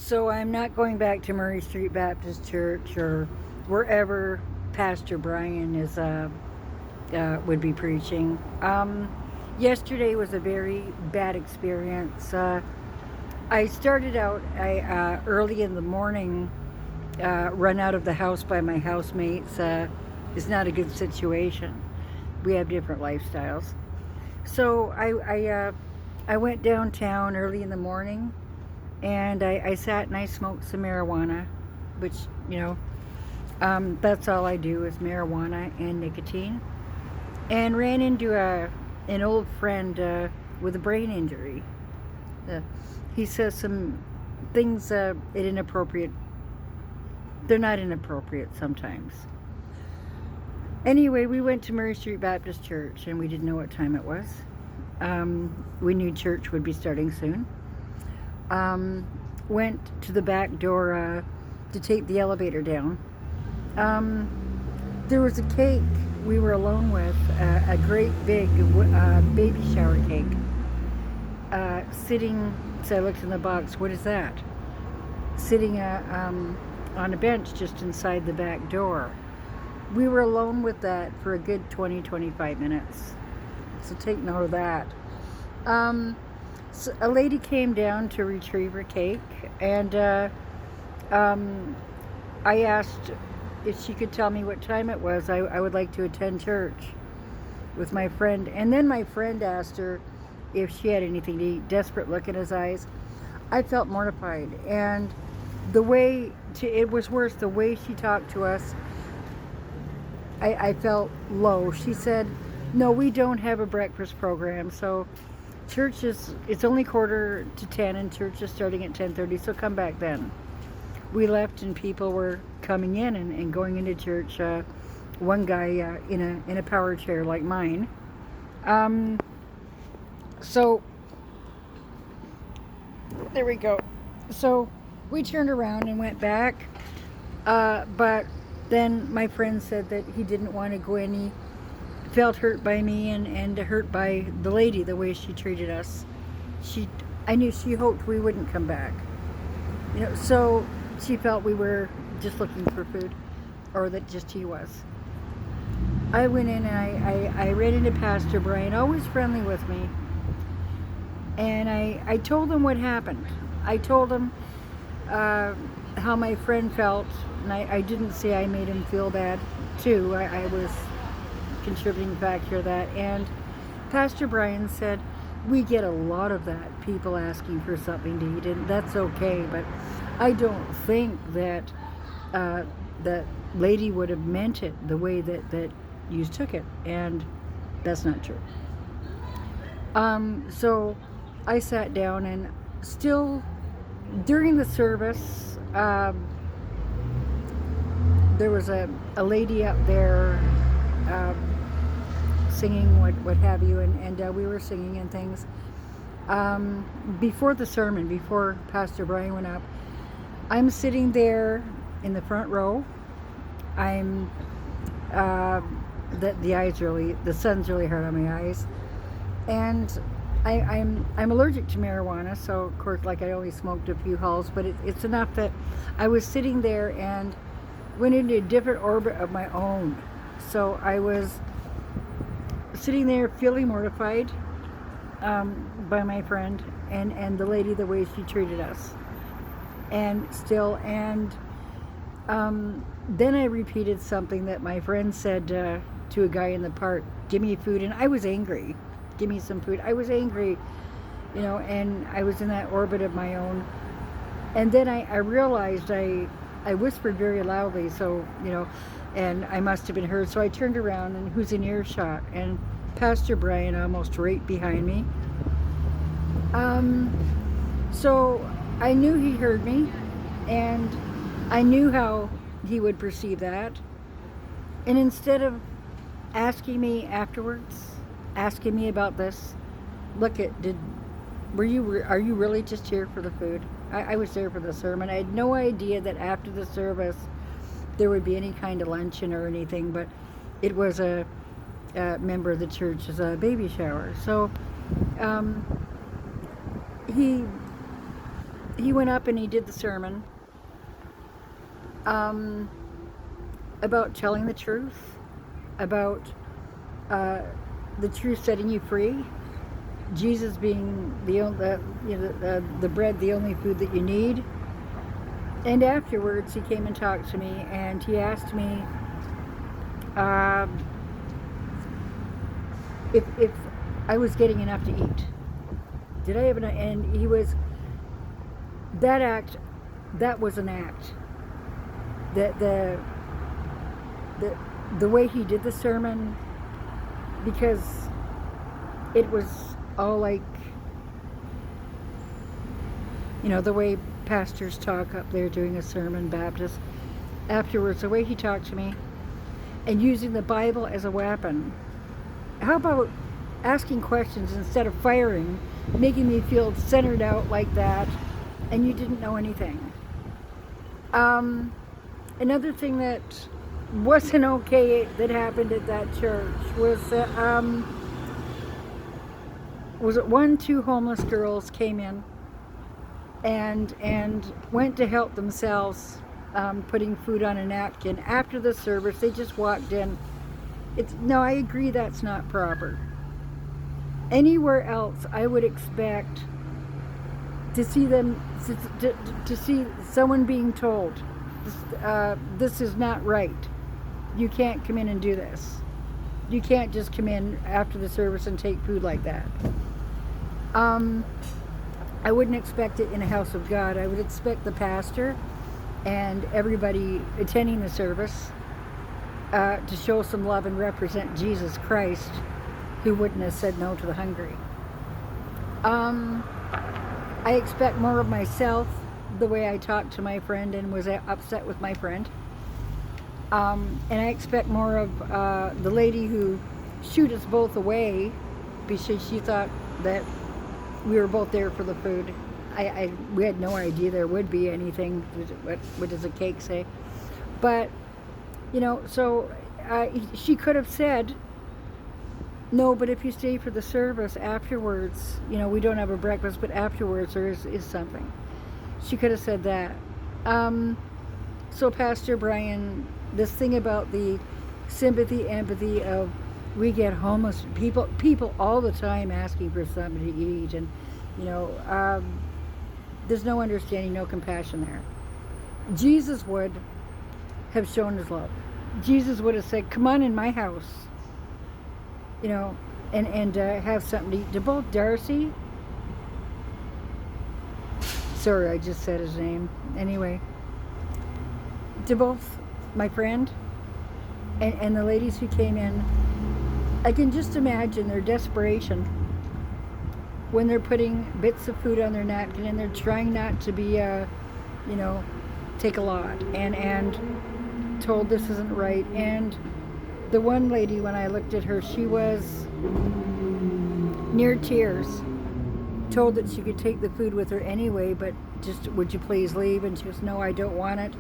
So I'm not going back to Murray Street Baptist Church or wherever Pastor Brian is would be preaching. Yesterday was a very bad experience. I started out early in the morning, run out of the house by my housemates. Is not a good situation. We have different lifestyles. So I went downtown early in the morning, and I sat and I smoked some marijuana, which, you know, that's all I do is marijuana and nicotine. And ran into an old friend with a brain injury. Uh, he says some things inappropriate. They're not inappropriate sometimes. Anyway, we went to Murray Street Baptist Church, and we didn't know what time it was. We knew church would be starting soon. Went to the back door to take the elevator down. There was a cake we were alone with, a great big baby shower cake, sitting. So I looked in the box. What is that? Sitting on a bench just inside the back door. We were alone with that for a good 20-25 minutes. So take note of that. So a lady came down to retrieve her cake, and I asked if she could tell me what time it was. I would like to attend church with my friend. And then my friend asked her if she had anything to eat. Desperate look in his eyes. I felt mortified. And it was worse, the way she talked to us, I felt low. She said, no, we don't have a breakfast program. So it's only 9:45, and church is starting at 10:30, so come back then. We left, and people were coming in and going into church. One guy in a power chair like mine. So there we go. So we turned around and went back, but then my friend said that he didn't want to go in. He felt hurt by me and hurt by the lady, the way she treated us. I knew she hoped we wouldn't come back. So she felt we were just looking for food, or that just he was. I went in and I ran into Pastor Brian, always friendly with me. And I told him what happened. I told him how my friend felt, and I didn't say I made him feel bad too. I was contributing factor of that. And Pastor Brian said, we get a lot of that, people asking for something to eat, and that's okay, but I don't think that that lady would have meant it the way that you took it, and that's not true. So I sat down, and still during the service, there was a lady up there singing what have you, and we were singing and things. Before the sermon, before Pastor Brian went up, I'm sitting there in the front row. I'm the sun's really hard on my eyes, and I'm allergic to marijuana, so of course, like, I only smoked a few hulls, but it's enough that I was sitting there and went into a different orbit of my own. So I was sitting there feeling mortified by my friend and the lady, the way she treated us, and then I repeated something that my friend said to a guy in the park, give me food, and I was angry. Give me some food. I was angry, and I was in that orbit of my own. And then I realized I whispered very loudly, so, and I must have been heard. So I turned around, and who's in earshot? And Pastor Brian, almost right behind me. So I knew he heard me, and I knew how he would perceive that. And instead of asking me afterwards, asking me about this, are you really just here for the food? I was there for the sermon. I had no idea that after the service there would be any kind of luncheon or anything, but it was a member of the church's baby shower. So he he went up and he did the sermon about telling the truth, about the truth setting you free, Jesus being the bread, the only food that you need. And afterwards, he came and talked to me, and he asked me if I was getting enough to eat. Did I have enough? And he was, that was an act. The way he did the sermon, because it was all like, the way pastors talk up there doing a sermon, Baptist. Afterwards, the way he talked to me and using the Bible as a weapon. How about asking questions instead of firing, making me feel centered out like that, and you didn't know anything. Another thing that wasn't okay that happened at that church was that two homeless girls came in and went to help themselves, putting food on a napkin. After the service, they just walked in. No, I agree that's not proper. Anywhere else, I would expect to see them, to see someone being told, this is not right. You can't come in and do this. You can't just come in after the service and take food like that. I wouldn't expect it in a house of God. I would expect the pastor and everybody attending the service to show some love and represent Jesus Christ, who wouldn't have said no to the hungry. I expect more of myself, the way I talked to my friend and was upset with my friend. And I expect more of the lady who shooed us both away because she thought that we were both there for the food. We had no idea there would be anything. What does a cake say? But, so she could have said, no, but if you stay for the service afterwards, we don't have a breakfast, but afterwards there is something. She could have said that. So Pastor Brian, this thing about the sympathy, empathy of, we get homeless people all the time asking for something to eat, and there's no understanding, no compassion there. Jesus would have shown his love. Jesus would have said, come on in my house, and have something to eat. To both Darcy, sorry, I just said his name. Anyway, to both my friend and the ladies who came in, I can just imagine their desperation when they're putting bits of food on their napkin and they're trying not to be, take a lot and told this isn't right. And the one lady, when I looked at her, she was near tears, told that she could take the food with her anyway, but just, would you please leave? And she goes, no, I don't want it.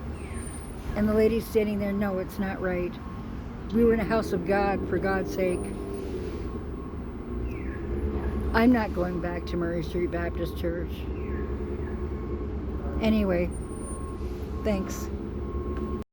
And the lady standing there, no, it's not right. We were in a house of God, for God's sake. I'm not going back to Murray Street Baptist Church. Anyway, thanks.